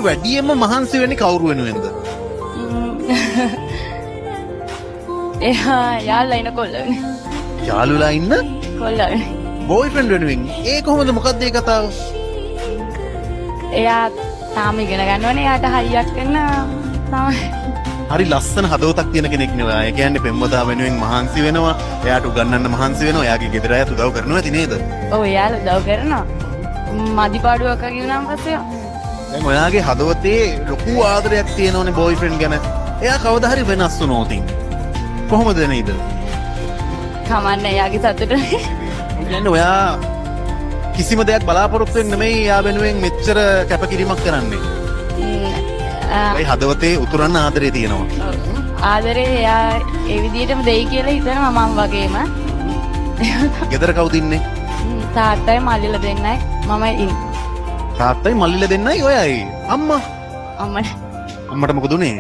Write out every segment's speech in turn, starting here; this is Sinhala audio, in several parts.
වැඩියෙන්ම මහන්සි වෙන්නේ කවුරු වෙනුවෙන්ද? එයා යාළුලා ඉන්න කොල්ලනේ. යාළුලා ඉන්න කොල්ලනේ. බෝයිෆ්‍රෙන්ඩ් වෙනුවෙන්. ඒ කොහොමද මොකක්ද ඒ කතාව? එයා තාම ඉගෙන ගන්නවනේ. එයාට හයියක් වෙන්න තමයි. හරි ලස්සන හදවතක් තියෙන කෙනෙක් නේ ඔයා. ඒ කියන්නේ පෙම්වතා වෙනුවෙන් මහන්සි වෙනවා. එයාට උගන්වන්න මහන්සි වෙනවා. එයාගේ ගෙදර අයත් උදව් කරනවා ඇති නේද? ඔව් එයාලා උදව් කරනවා. මදිපාඩුවක් කිව්වනම් පස්සේ දැන් ඔයාගේ හදවතේ ලොකු ආදරයක් තියෙනවනේ බෝයිෆ්‍රෙන්ඩ් ගැන. එයා කවදා හරි වෙනස් වුණොත් කොහොමද නේද? කමන්නේ එයාගේ සතුටනේ. කියන්නේ ඔයා කිසිම දෙයක් බලාපොරොත්තු වෙන්නේ නෙමෙයි එයා වෙනුවෙන් මෙච්චර කැපකිරීමක් කරන්නේ. ඒ හදවතේ උතුරන්න ආදරේ තියෙනවා. ආදරේ එයා ඒ විදිහටම දෙයි කියලා හිතනවා මම වගේම. ගෙදර කවුද ඉන්නේ? තාත්තයි මල්ලිලා දෙන්නයි මමයි ඉන්නේ. තාත්තයි මල්ලිලා දෙන්නයි ඔයයි. අම්මා අම්මනේ. අම්මට මොකද උනේ?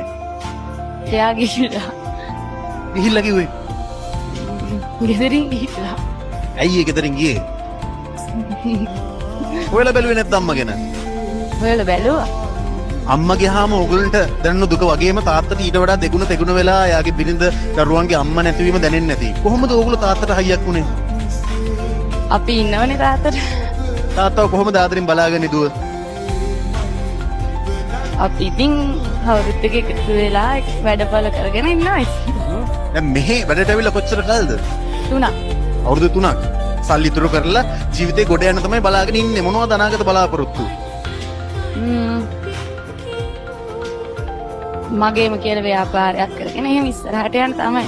එයා ගිහිල්ලා. ගිහිල්ලා කිව්වේ. ගෙදරින් ගිහිල්ලා. ඇයි ඒ ගෙදරින් ගියේ? ඔයාලා බැලුවේ නැද්ද අම්මා ගැන? ඔයාලා බැලුවා. අම්මා ගියාම ඕගොල්ලන්ට දැනෙන දුක වගේම තාත්තට ඊට වඩා දෙගුණ තෙගුණ වෙලා එයාගේ බිරිඳ දරුවන්ගේ අම්මා නැතිවීම දැනෙන්නේ නැති. කොහොමද ඕගොල්ලෝ තාත්තට හයියක් උනේ? අපි ඉන්නවනේ තාත්තට. තාත්තව කොහොමද ආදරෙන් බලාගෙන ඉදුව? අපි ඉතින් කවුරුත් එක්ක එකතු වෙලා වැඩපළ කරගෙන ඉන්නවා. දැන් මෙහෙ වැඩට ඇවිල්ලා කොච්චර කාලද? 3ක්. අවුරුදු 3ක්. සල්ලි ඉතුරු කරලා ජීවිතේ ගොඩ යන තමයි බලාගෙන ඉන්නේ. මොනවද අනාගත බලාපොරොත්තු? මගේම කියලා ව්‍යාපාරයක් කරගෙන එහෙම ඉස්සරහට යන්න තමයි.